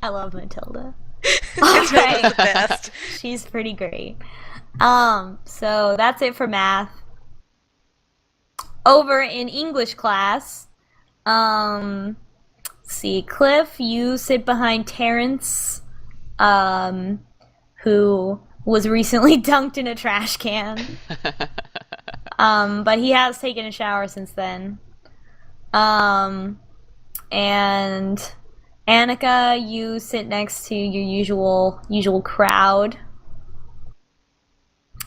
I love Matilda. All Matilda's right. the best. She's pretty great. So that's it for math. Over in English class, let's see, Cliff, you sit behind Terrence, um, who was recently dunked in a trash can. But he has taken a shower since then. Um, and Annika, you sit next to your usual crowd.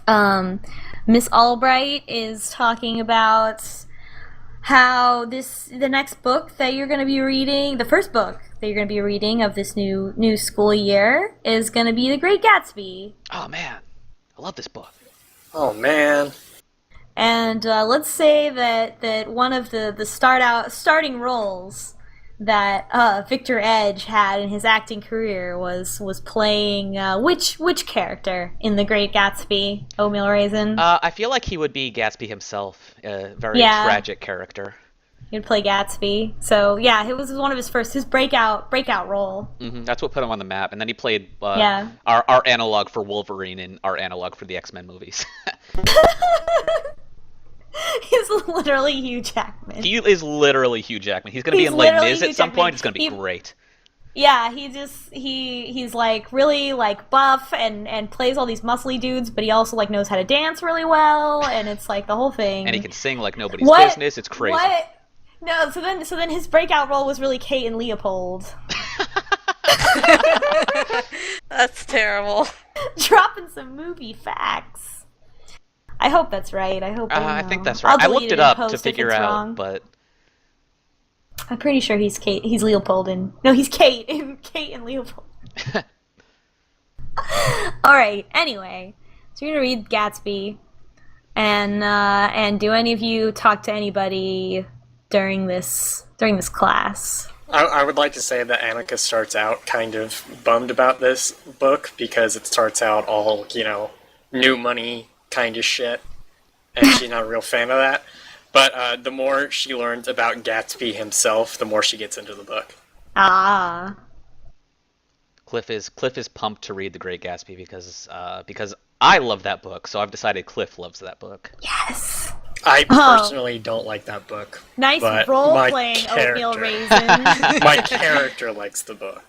Um, Miss Albright is talking about how the next book that you're going to be reading, the first book that you're going to be reading of this new school year is going to be The Great Gatsby. Oh man, I love this book. Oh man. And let's say that one of the starting roles that Victor Edge had in his acting career was playing which character in The Great Gatsby? Oatmeal Raisin. I feel like he would be Gatsby himself, a very Yeah. tragic character. He'd play Gatsby. So yeah, it was one of his breakout role. That's what put him on the map, and then he played Yeah. our analog for Wolverine and our analog for the X-Men movies. He's literally Hugh Jackman. He is literally Hugh Jackman. He's going to be He's in Les literally Mis Hugh at some Jackman. point. It's going to be great. Yeah, he's like really like buff and plays all these muscly dudes, but he also like knows how to dance really well, and it's like the whole thing. And he can sing like nobody's What? business. It's crazy. What? No, so then his breakout role was really Kate and Leopold. That's terrible. Dropping some movie facts. I hope that's right. I hope. I think that's right. I looked it up to figure out, but I'm pretty sure he's Kate. He's Leopold and no, he's Kate. Kate and Leopold. All right. Anyway, so you're gonna read Gatsby, and do any of you talk to anybody during this class? I would like to say that Annika starts out kind of bummed about this book because it starts out all, new money kind of shit, and she's not a real fan of that. But the more she learns about Gatsby himself, the more she gets into the book. Ah. Cliff is pumped to read The Great Gatsby because I love that book, so I've decided Cliff loves that book. Yes. I personally don't like that book. Nice but role my playing, character- Oatmeal Raisin. My character likes the book.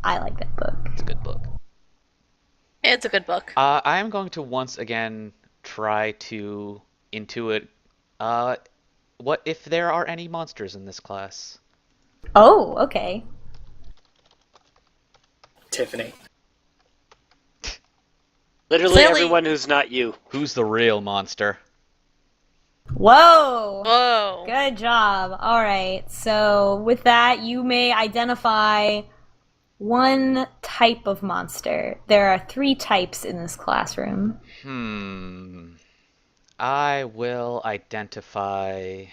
I like that book. It's a good book. It's a good book. I am going to once again try to intuit what if there are any monsters in this class. Oh, okay. Tiffany. Literally Clearly- everyone who's not you. Who's the real monster? Whoa. Whoa. Good job. All right. So with that, you may identify one type of monster. There are 3 types in this classroom. I will identify.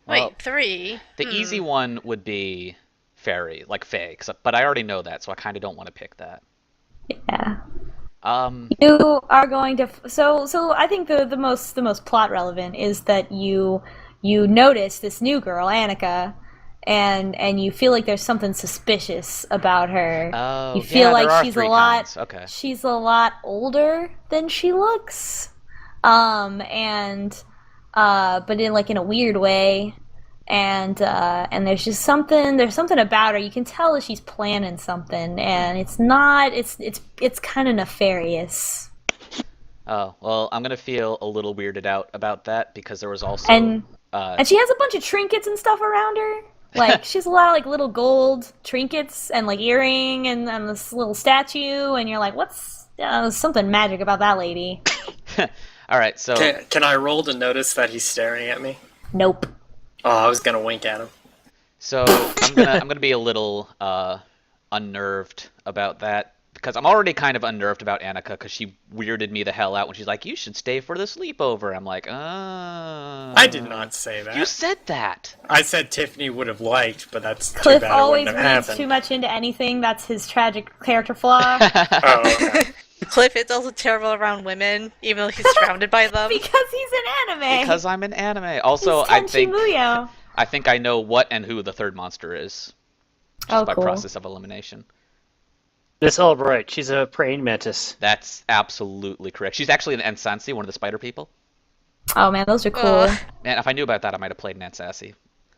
Wait, Well, 3? the easy one would be fairy, like fae, but I already know that, so I kind of don't want to pick that. Yeah. Um, You are going to so I think the most plot relevant is that you notice this new girl, Annika, and you feel like there's something suspicious about her. Oh, You feel yeah, there like are she's 3 a lot kinds. Okay. she's a lot older than she looks. And but in a weird way. And there's just something about her. You can tell that she's planning something, and it's kind of nefarious. Oh, well, I'm gonna feel a little weirded out about that because there was also And she has a bunch of trinkets and stuff around her. Like she has a lot of like little gold trinkets and like earring and this little statue, and you're like, what's there's something magic about that lady? All right, so Can I roll to notice that he's staring at me? Nope. Oh, I was gonna wink at him. I'm gonna be a little unnerved about that because I'm already kind of unnerved about Annika because she weirded me the hell out when she's like, "You should stay for the sleepover." I'm like, I did not say that. You said that. I said Tiffany would have liked, but that's too Cliff bad always it wouldn't have reads happened. too much into anything. That's his tragic character flaw. Oh, okay. Cliff is also terrible around women, even though he's surrounded by them. Because he's an anime. Because I'm an anime. Also, He's Tenchi Muyo. I think I know what and who the third monster is, just Oh, by cool. process of elimination. That's all right. She's a praying mantis. That's absolutely correct. She's actually an Ensansi, one of the spider people. Oh man, those are cool. Man, if I knew about that, I might have played an Ensansi.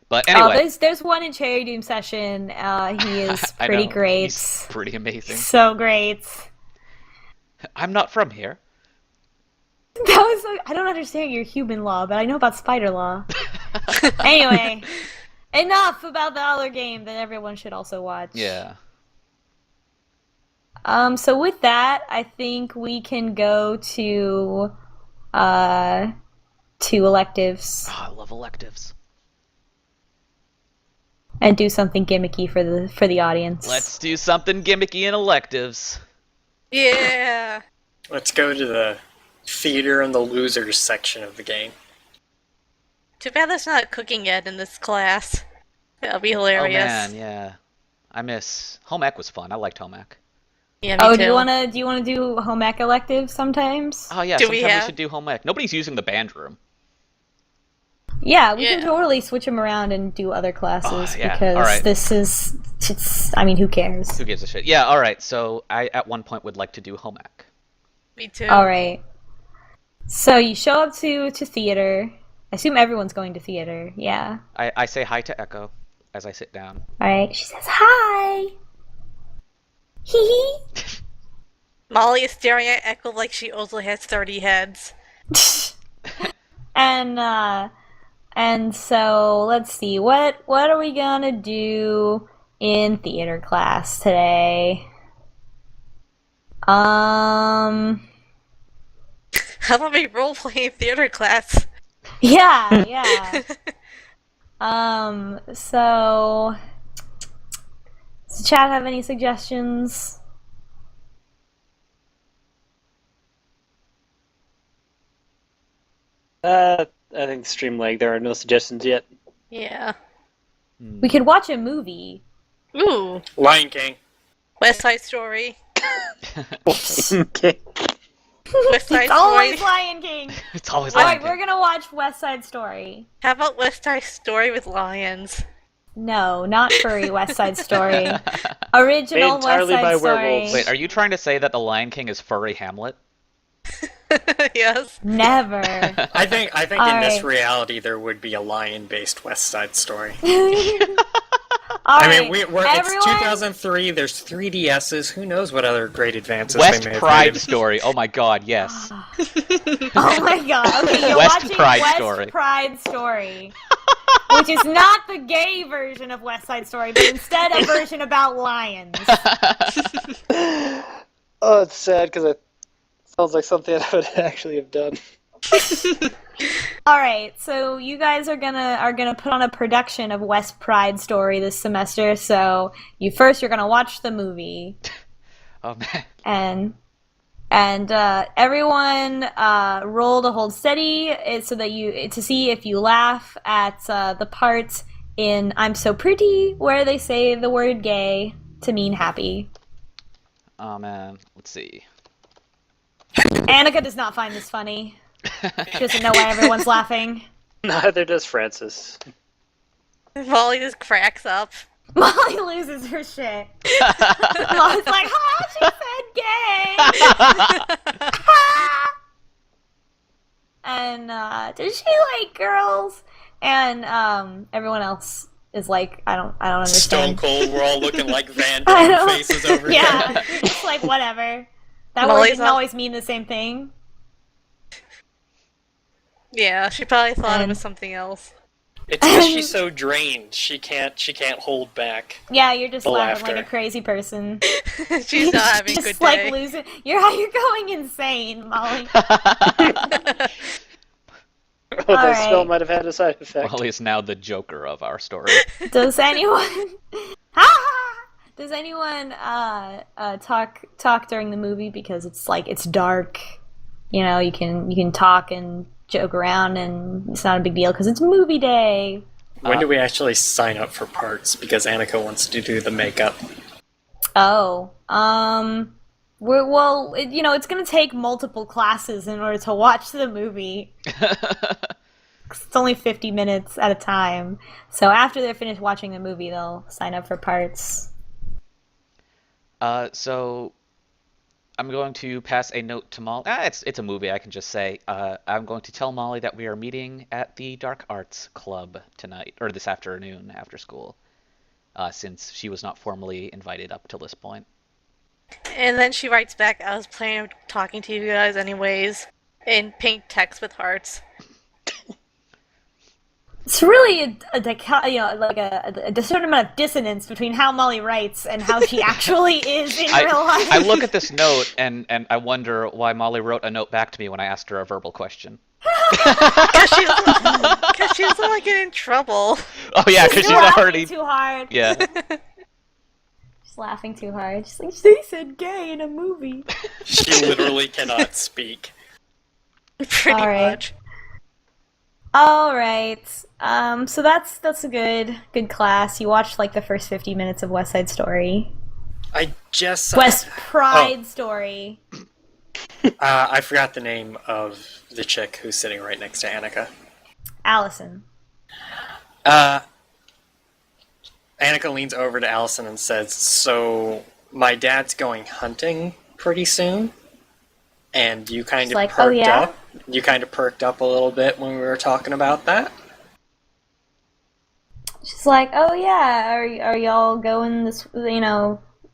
But Oh, anyway, there's one in Cherry Doom Session. He is I pretty know. great. He's pretty amazing. So great. I'm not from here. That was like, I don't understand your human law, but I know about spider law. Anyway, enough about the other game that everyone should also watch. Yeah. So with that, I think we can go to electives Oh, I love electives. and do something gimmicky for the audience. Let's do something gimmicky in electives. Yeah. Let's go to the theater and the losers section of the game. Too bad there's not cooking yet in this class. That'll be Oh hilarious. man, yeah. I miss home ec was fun. I liked home ec. Yeah, me Oh, too. do you wanna do home ec electives sometimes? Oh yeah, Do we sometimes we have- should do home ec. Nobody's using the band room. Yeah, we can Yeah. totally switch them around and do other classes Oh, yeah. because All right. I mean, who cares? Who gives a shit? Yeah, alright, so I at one point would like to do home ec. Me too. All right. So you show up to theater. I assume everyone's going to theater. Yeah. I say hi to Echo as I sit down. All right. She says hi. Hee hee. Molly is staring at Echo like she also has 30 heads. And so let's see what are we gonna do in theater class today? How about we role-play theater class? Yeah. So does the chat have any suggestions? I think the stream lag. There are no suggestions yet. Yeah. We could watch a movie. Ooh. Lion King. West Side Story. Okay. West Side It's always Story. Lion King. It's always All like right, we're gonna watch West Side Story. How about West Side Story with lions? No, not furry West Side Story. Original Made entirely West Side by Story. werewolves. Wait, are you trying to say that the Lion King is furry Hamlet? Yes. Never. I think in this Alright. reality there would be a lion-based West Side Story. All I right, mean, everyone. it's 2003. There's 3DSs. Who knows what other great advances West they may have Pride made. Story. Oh my god, yes. Oh my god. Okay, you're West watching Pride West Story. Pride Story. Which is not the gay version of West Side Story, but instead a version about lions. Oh, it's sad because it sounds like something I would actually have done. All right, so you guys are gonna put on a production of West Pride Story this semester. So you're gonna watch the movie, Oh man. and everyone roll to hold steady so that to see if you laugh at the part in "I'm So Pretty" where they say the word "gay" to mean happy. Oh man. Let's see. Annika does not find this funny. She doesn't know why everyone's laughing. Neither does Francis. Molly just cracks up. Molly loses her shit. Molly's like, "Ha, she said gay." And does she like girls? And everyone else is like, I don't Stone understand. Cold. We're all looking like Van I Damme don't- faces over Yeah, here. it's like whatever. That word Molly's didn't not- always mean the same thing. Yeah, she probably thought it And- was something else. It's because she's so drained. She can't hold back. Yeah, you're just The laughing laughter. like a crazy person. She's not having a just good like day. losing. You're going insane, Molly. Oh, that Alright. spell might have had a side effect. Molly is now the Joker of our story. Does anyone? Does anyone talk during the movie because it's dark? You know, you can talk and joke around, and it's not a big deal because it's movie day. When do we actually sign up for parts? Because Annika wants to do the makeup. Oh, it's gonna take multiple classes in order to watch the movie. It's only 50 minutes at a time. So after they're finished watching the movie, they'll sign up for parts. So I'm going to pass a note to Molly. It's a movie. I can just say I'm going to tell Molly that we are meeting at the Dark Arts Club tonight or this afternoon after school, since she was not formally invited up till this point. And then she writes back, I was planning on talking to you guys anyways, in pink text with hearts. It's really a certain amount of dissonance between how Molly writes and how she actually is in real life. I look at this note and I wonder why Molly wrote a note back to me when I asked her a verbal question. Because she doesn't want to get in trouble. Oh yeah, because she's already too hard. Yeah. She's laughing too hard. She's like, they said gay in a movie. She literally cannot speak. Pretty All right. much. All right. So that's a good class. You watched like the first 50 minutes of West Side Story. I just West Pride Story. I forgot the name of the chick who's sitting right next to Annika. Allison. Annika leans over to Allison and says, "So my dad's going hunting pretty soon." And you kind of like, perked "Oh, yeah?" up. You kind of perked up a little bit when we were talking about that. She's like, "Oh yeah, are y'all going this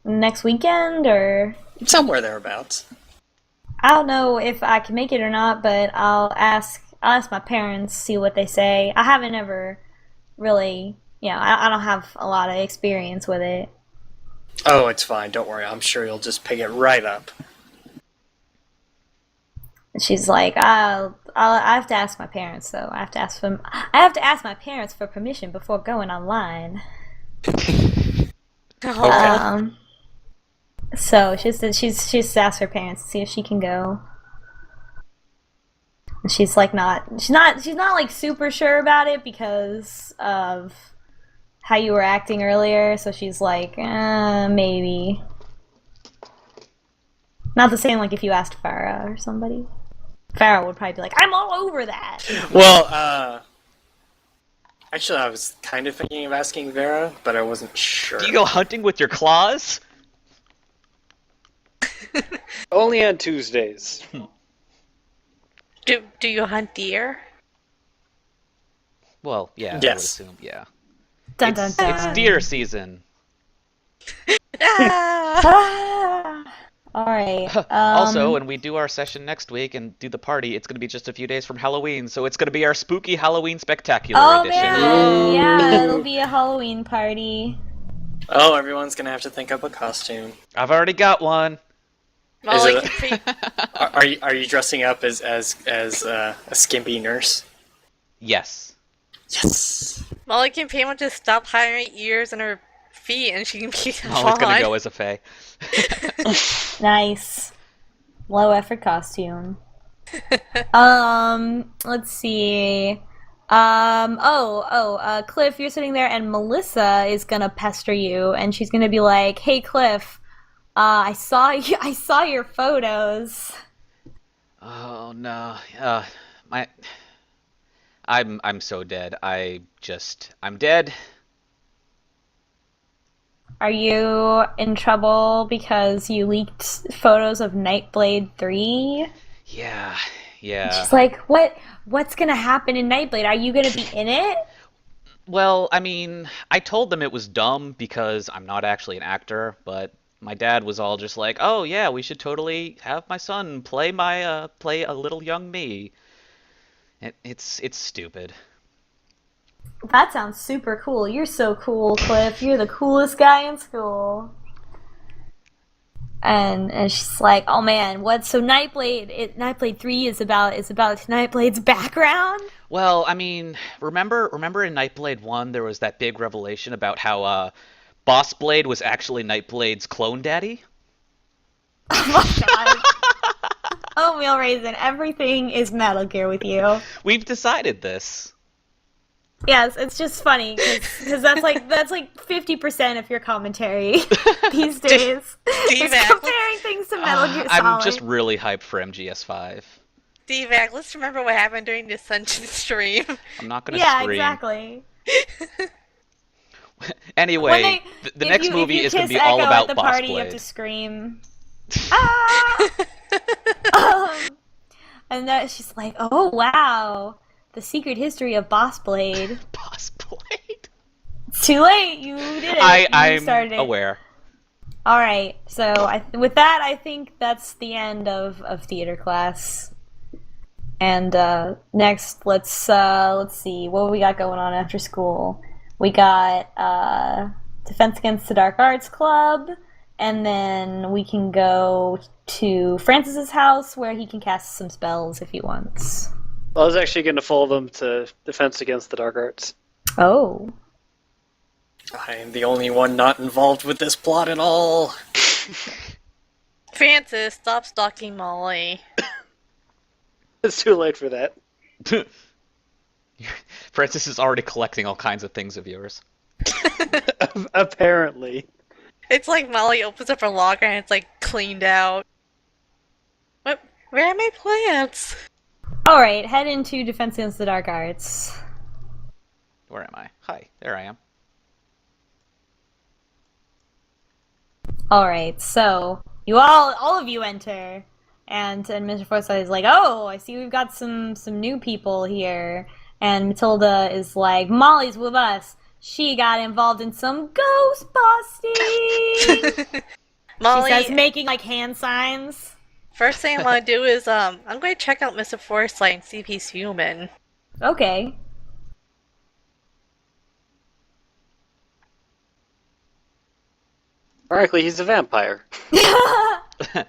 next weekend or?" Somewhere thereabouts. I don't know if I can make it or not, but I'll ask my parents, see what they say. I haven't ever really, I don't have a lot of experience with it. Oh, it's fine. Don't worry. I'm sure you'll just pick it right up. And she's like, I have to ask my parents, though. I have to ask my parents for permission before going online. Oh. So she's asked her parents to see if she can go. And she's like she's not like super sure about it because of how you were acting earlier. So she's like, maybe. Not the same like if you asked Farah or somebody. Farah would probably be like, I'm all over that. Well, actually, I was kind of thinking of asking Vera, but I wasn't sure. Do you go hunting with your claws? Only on Tuesdays. Do you hunt deer? Well, yeah, Yes. I would assume, yeah. Dun dun dun. It's deer season. Ah! Ah! All right. Also, when we do our session next week and do the party, it's going to be just a few days from Halloween, so it's going to be our spooky Halloween spectacular Oh edition. man, yeah, it'll be a Halloween party. Oh, everyone's gonna have to think up a costume. I've already got one. Molly it can Are you dressing up as a skimpy nurse? Yes. Yes. Molly can pretty much just stop hiding her ears and her feet, and she can be Molly's going to fine. go as a fae. Nice. Low effort costume. Let's see. Cliff, you're sitting there and Melissa is gonna pester you and she's gonna be like, "Hey Cliff, I saw your photos." Oh no. I'm so dead. I'm dead. Are you in trouble because you leaked photos of Nightblade 3? Yeah. She's like, what's gonna happen in Nightblade? Are you gonna be in it? Well, I mean, I told them it was dumb because I'm not actually an actor, but my dad was all just like, "Oh yeah, we should totally have my son play a little young me." It's stupid. That sounds super cool. You're so cool, Cliff. You're the coolest guy in school. And she's like, "Oh man, what? So Nightblade 3 is about Nightblade's background?" Well, I mean, remember in Nightblade 1 there was that big revelation about how Boss Blade was actually Nightblade's clone daddy? Oh my god. Oh, Meal Raisin, everything is Metal Gear with you. We've decided this. Yes, it's just funny because that's like 50% of your commentary these days. Steve It's comparing things to Metal Gear I'm just Solid. really hyped for MGS5. D-Vac, let's remember what happened during the Ascension stream. I'm not gonna Yeah, scream. exactly. When Anyway, they, the if next you if movie you is gonna kiss be all Echo at about the Boss party, you have to Blade. scream. Ah! And that she's like, oh wow, the secret history of Boss Blade. Boss Blade. It's too late. You did it. You I'm started it. aware. All right. So with that, I think that's the end of theater class. And next, let's see what we got going on after school. We got Defense Against the Dark Arts Club, and then we can go to Francis's house where he can cast some spells if he wants. I was actually going to follow them to Defense Against the Dark Arts. Oh. I am the only one not involved with this plot at all. Francis, stop stalking Molly. It's too late for that. Francis is already collecting all kinds of things of yours. Apparently. It's like Molly opens up her locker and it's like cleaned out. What? Where are my plants? All right. Head into Defense Against the Dark Arts. Where am I? Hi, there I am. All right. So you all of you enter. And Mr. Forsyth is like, "Oh, I see we've got some new people here." And Matilda is like, "Molly's with us. She got involved in some ghost busting." Molly, She says, making like hand signs. first thing I want to do is I'm going to check out Mr. Forsyth and see if he's human. Okay. Ironically, he's a vampire. God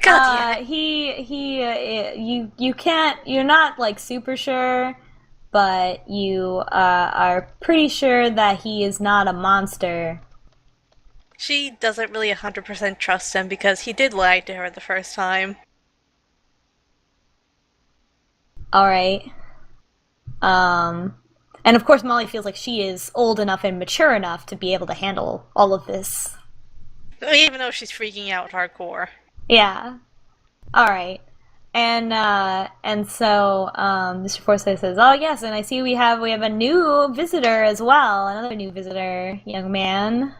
damn it. You can't. You're not like super sure, but you are pretty sure that he is not a monster. She doesn't really 100% trust him because he did lie to her the first time. All right. And of course, Molly feels like she is old enough and mature enough to be able to handle all of this. Even though she's freaking out hardcore. Yeah. All right. And so Mr. Forsyth says, "Oh yes, and I see we have a new visitor as well. Another new visitor, young man."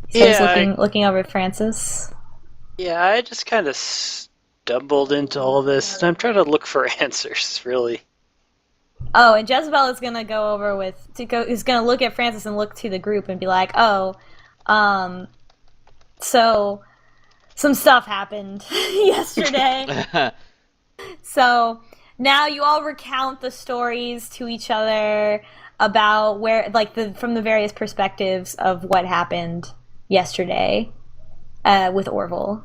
He starts looking over at Francis. I just kind of stumbled into all this, and I'm trying to look for answers, really. Oh, and Jezebel is gonna go over is gonna look at Francis and look to the group and be like, "Oh, so some stuff happened yesterday." So now you all recount the stories to each other about where, like, from the various perspectives of what happened yesterday with Orville.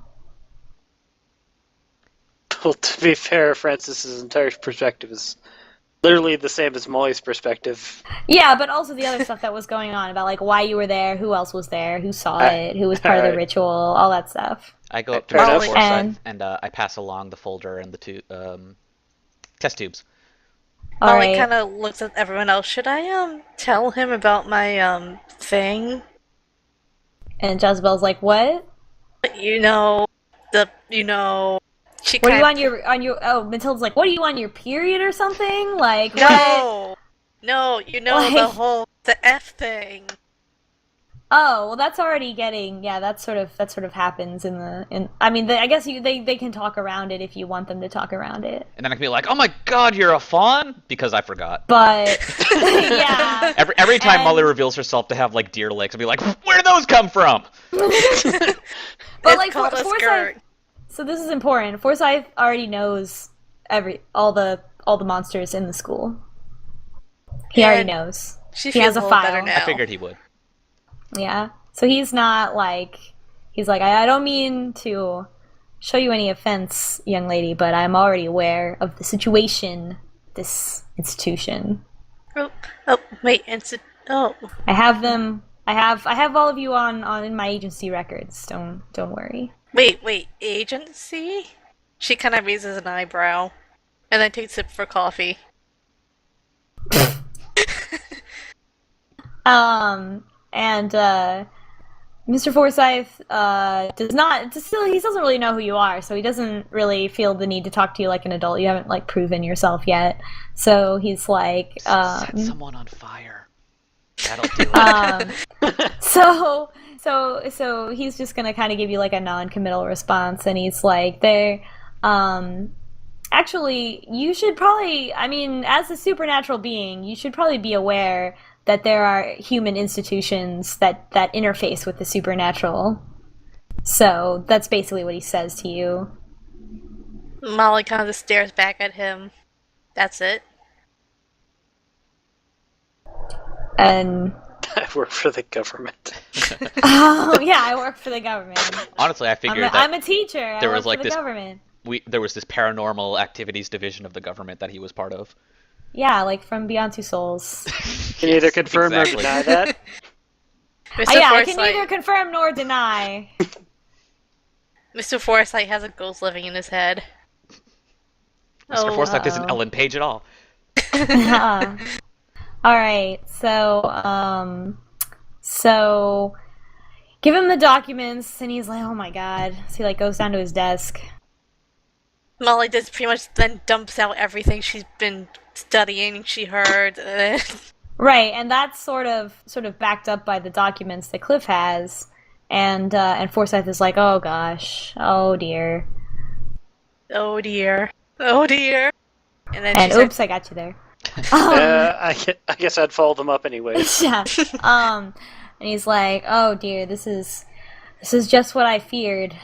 Well, to be fair, Francis's entire perspective is literally the same as Molly's perspective. Yeah, but also the other stuff that was going on about like why you were there, who else was there, who saw it, who was part of the ritual, all that stuff. I go up to Fair Mr. enough. Forsyth and I pass along the folder and the two test tubes. All Molly right. kind of looks at everyone else. Should I tell him about my thing? And Jezebel's like, "What? You know, she What are kind you on your Oh, Matilda's like, "What are you on your period or something?" Like, what? No, Like- the F thing. Oh, well, that's already getting, yeah, that sort of happens I guess they can talk around it if you want them to talk around it. And then I can be like, "Oh my God, you're a fawn!" Because I forgot. But yeah. Every time And- Molly reveals herself to have like deer legs, I'll be like, "Where did those come from?" But It's like called a Forsyth, skirt. so this is important. Forsyth already knows all the monsters in the school. He already knows. She He feels has a a little file. better now. I figured he would. Yeah. So he's not like, he's like, I don't mean to show you any offense, young lady, but I'm already aware of the situation, this institution. Oh, wait, oh. I have them. I have all of you on in my agency records. Don't worry. Wait, agency? She kind of raises an eyebrow, and then takes a sip for coffee. And Mr. Forsyth does not still he doesn't really know who you are, so he doesn't really feel the need to talk to you like an adult. You haven't like proven yourself yet. So he's like Set someone on fire. That'll do it. So he's just gonna kind of give you like a non-committal response, and he's like, "There, actually, you should probably. I mean, as a supernatural being, you should probably be aware that there are human institutions that interface with the supernatural." So that's basically what he says to you. Molly kind of just stares back at him. That's it. And I work for the government. oh yeah, I work for the government. Honestly, I figured I'm a teacher. there I work was like for the this- government. there was this paranormal activities division of the government that he was part of. Yeah, like from Beyond Two Souls. Can you either confirm exactly. or deny that? Mr. Yeah, I Forsyth, can neither confirm nor deny. Mr. Forsyth has a ghost living in his head. Mr. Forsyth isn't uh-oh. Ellen Page at all. All right, so give him the documents, and he's like, "Oh my god!" So he like goes down to his desk. Molly just pretty much then dumps out everything she's been studying, she heard. Right, and that's sort of backed up by the documents that Cliff has, and Forsyth is like, "Oh gosh, oh dear," Oh dear. Oh dear. And then and she oops, said, I got you there. I guess I'd follow them up anyways. Yeah. And he's like, "Oh dear, this is just what I feared.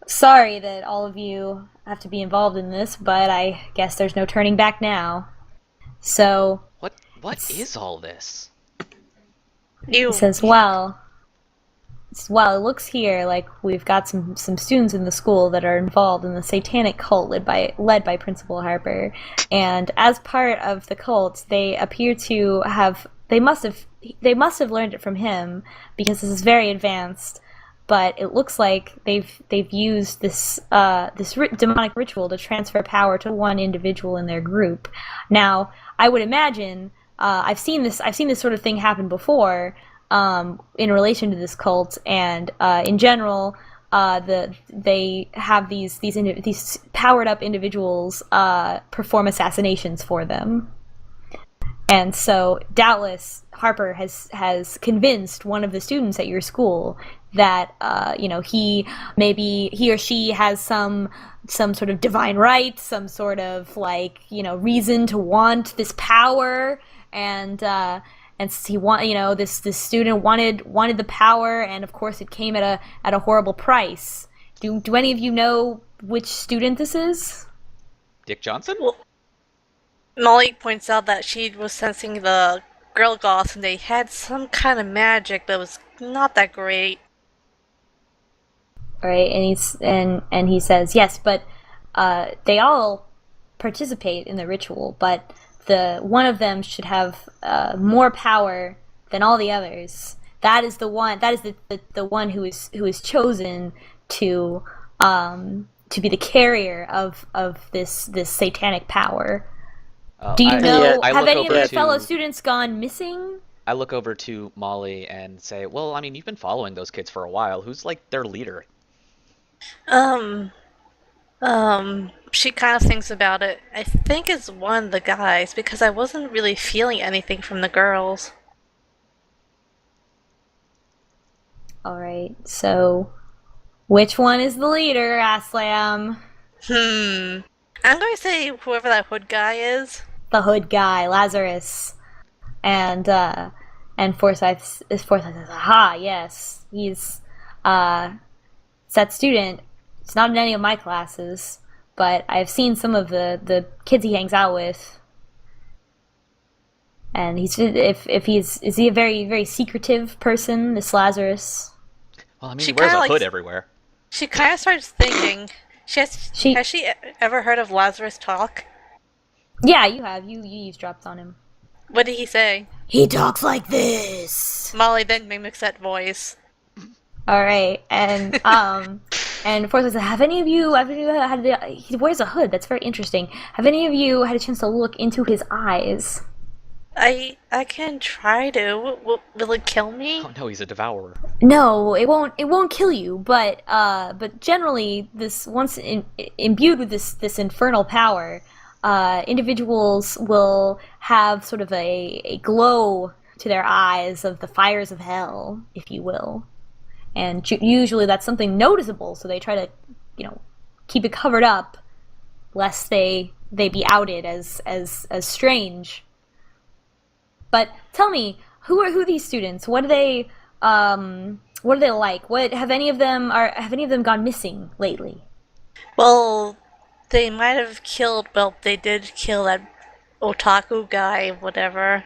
Sorry that all of you have to be involved in this, but I guess there's no turning back now." So What is all this? you. he says, "Well, it looks here like we've got some students in the school that are involved in the satanic cult led by Principal Harper, and as part of the cult, they appear to have they must have learned it from him because this is very advanced. But it looks like they've used this demonic ritual to transfer power to one individual in their group. Now, I would imagine I've seen this sort of thing happen before in relation to this cult, and in general, they have these powered up individuals perform assassinations for them. And so, doubtless, Harper has convinced one of the students at your school that he or she has some sort of divine right, some sort of reason to want this power, and this student wanted the power, and of course it came at a horrible price. Do any of you know which student this is? Dick Johnson? Well, Molly points out that she was sensing the girl goths and they had some kind of magic that was not that great. Right, and he says yes, but they all participate in the ritual, but the one of them should have more power than all the others. That is the one. That is the one who is chosen to be the carrier of this satanic power. Do you know? I Have look any of over your to- fellow students gone missing? I look over to Molly and say, "Well, I mean, you've been following those kids for a while. Who's like their leader?" She kind of thinks about it. I think it's one of the guys because I wasn't really feeling anything from the girls. All right. So, which one is the leader, Aslam? I'm going to say whoever that hood guy is. The hood guy, Lazarus, and Forsyth says, "Aha, yes, he's it's that student. It's not in any of my classes, but I've seen some of the kids he hangs out with, and is he a very very secretive person, this Lazarus?" Well, I mean, She he wears kinda a likes- hood everywhere. She kind of starts thinking. Has she ever heard of Lazarus talk? Yeah, you have. You eavesdropped on him. What did he say? He talks like this. Molly then mimics that voice. All right, and Forsyth said, "Have any of you had he wears a hood? That's very interesting. Have any of you had a chance to look into his eyes?" I can try to. Will it kill me? Oh no, he's a devourer. No, it won't. It won't kill you, but generally, this imbued with this infernal power, individuals will have sort of a glow to their eyes of the fires of hell, if you will, and usually that's something noticeable. So they try to, you know, keep it covered up, lest they be outed as strange. But tell me, who are these students? What are they like? What have any of them gone missing lately? Well, they might have killed. Well, they did kill that otaku guy, whatever.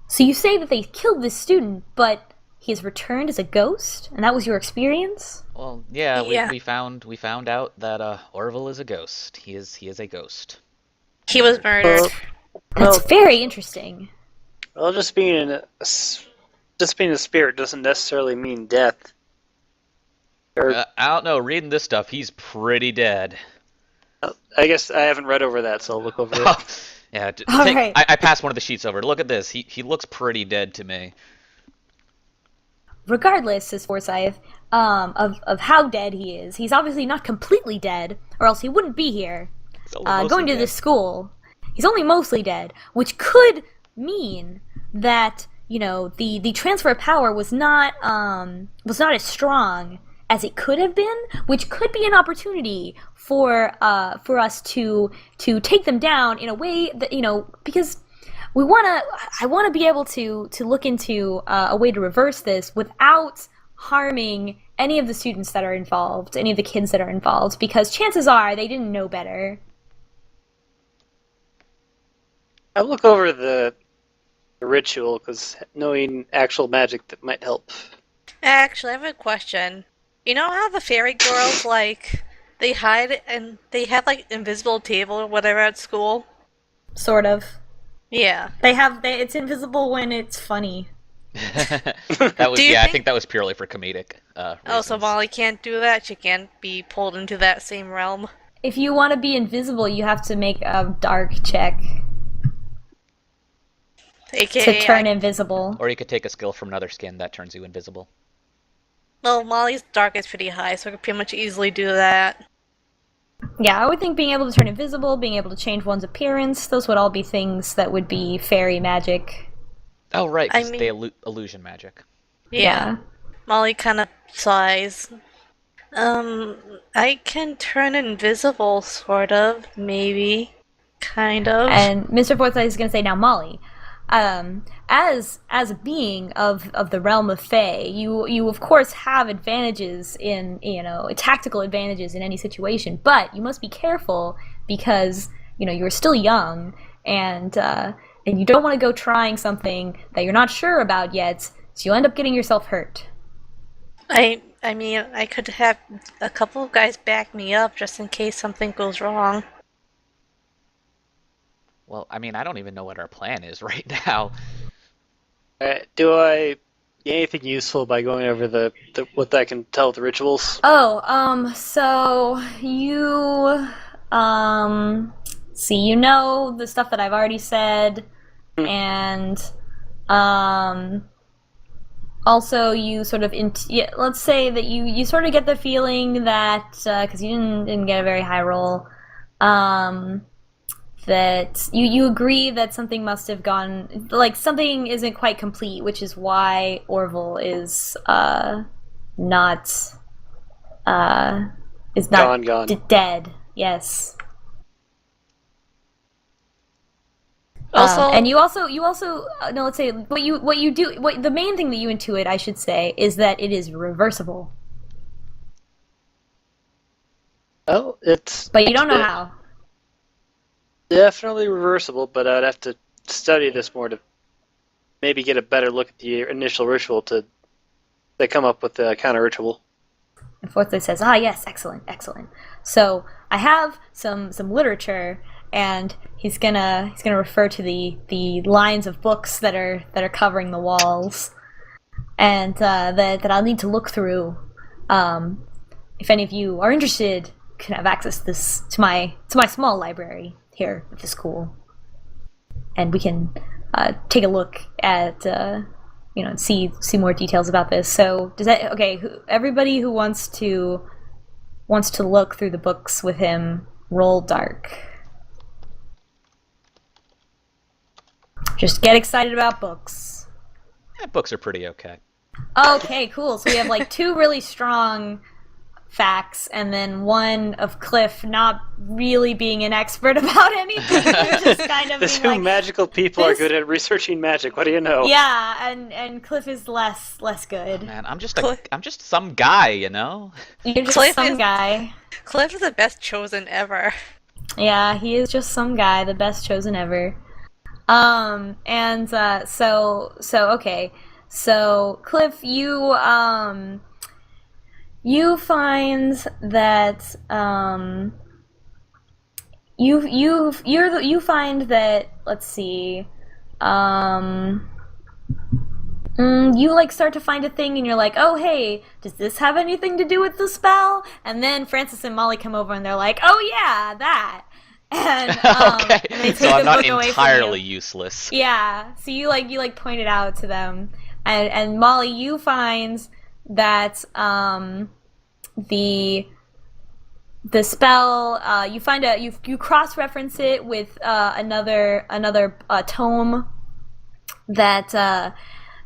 So you say that they killed this student, but he has returned as a ghost, and that was your experience? Well, yeah, Yeah, we found out that Orville is a ghost. He is a ghost. he was murdered. Well, That's well, very interesting. well, just being a spirit doesn't necessarily mean death. Or I don't know. Reading this stuff, he's pretty dead. I guess I haven't read over that, so I'll look over it. Yeah, All right. I passed one of the sheets over. Look at this. He looks pretty dead to me. Regardless, says Forsyth, of how dead he is, he's obviously not completely dead, or else he wouldn't be here, He's only mostly going to dead. this school. He's only mostly dead, which could mean that, you know, the transfer of power was not as strong as it could have been, which could be an opportunity for us to take them down in a way that, you know, because I want to be able to look into a way to reverse this without harming any of the students that are involved, any of the kids that are involved, because chances are they didn't know better. I'll look over the ritual, because knowing actual magic that might help. Actually, I have a question. You know how the fairy girls they hide and they have like invisible table or whatever at school? Sort of. Yeah. It's invisible when it's funny. That was Do you I think- think that was purely for comedic Oh, so reasons. Molly can't do that? She can't be pulled into that same realm? If you want to be invisible, you have to make a dark check AKA, to turn invisible. Or you could take a skill from another skin that turns you invisible. well, Molly's dark is pretty high, so I could pretty much easily do that. Yeah, I would think being able to turn invisible, being able to change one's appearance, those would all be things that would be fairy magic. Oh right, I 'cause mean- they illusion magic. Yeah. Molly kind of sighs. I can turn invisible, sort of, maybe, kind of. And Mr. Forsyth is going to say, now, Molly, as a being of the realm of Fae, you of course have advantages in, you know, tactical advantages in any situation, but you must be careful because, you know, you're still young and you don't want to go trying something that you're not sure about yet, so you'll end up getting yourself hurt. I mean, I could have a couple of guys back me up just in case something goes wrong. Well, I mean, I don't even know what our plan is right now. Do I get anything useful by going over the what I can tell with the rituals? Oh, so you, see, you know the stuff that I've already said, and, also you sort of, yeah, let's say that you sort of get the feeling that, because you didn't get a very high roll, that you agree that something must have gone, like something isn't quite complete, which is why Orville is not Gone. dead. Yes. Also, And you also no, let's say the main thing that you intuit, I should say, is that it is reversible, Oh, it's but you don't know how. definitely reversible, but I'd have to study this more to maybe get a better look at the initial ritual to come up with the counter ritual. And Forsyth says, "Ah, yes, excellent, excellent. So I have some literature, and he's gonna refer to the lines of books that are covering the walls, and that I'll need to look through. If any of you are interested, can have access to my small library here at the school." we can take a look at and see more details about this. So does that okay? Everybody who wants to look through the books with him, roll dark. Just get excited about books. Yeah, books are pretty okay. Okay, cool. So we have like 2 really strong facts, and then one of Cliff not really being an expert about anything. Just kind of The being 2 like, magical people are good at researching magic. What do you know? yeah, and Cliff is less good. Man, I'm just Cliff- I'm just some guy, you know. You're just Cliff some is- guy. Cliff is the best chosen ever. Yeah, he is just some guy, the best chosen ever. And so okay. So Cliff, you find that you find that, let's see, you like start to find a thing and you're like, oh hey, does this have anything to do with the spell? And then Francis and Molly come over and they're like, oh yeah, that. And Okay, and they so take I'm the not book away from entirely you. useless. Yeah, so you point it out to them, and Molly, you find that the spell, you find you cross reference it with another tome that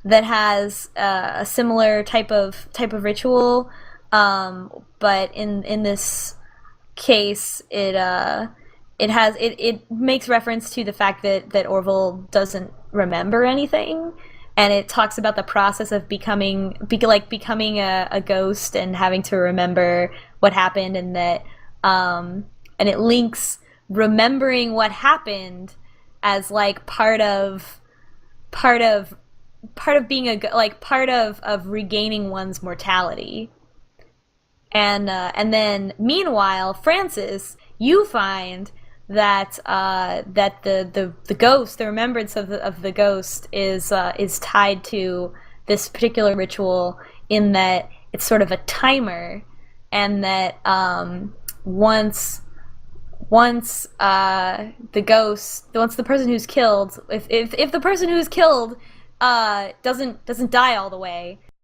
that has a similar type of ritual, but in this case it makes reference to the fact that Orville doesn't remember anything, and it talks about the process of becoming a ghost and having to remember what happened, and that and it links remembering what happened as like part of being part of regaining one's mortality. And then meanwhile, Francis, you find that the ghost, the remembrance of the ghost is tied to this particular ritual, in that it's sort of a timer, and that once the person who's killed, if the person who's killed doesn't die all the way,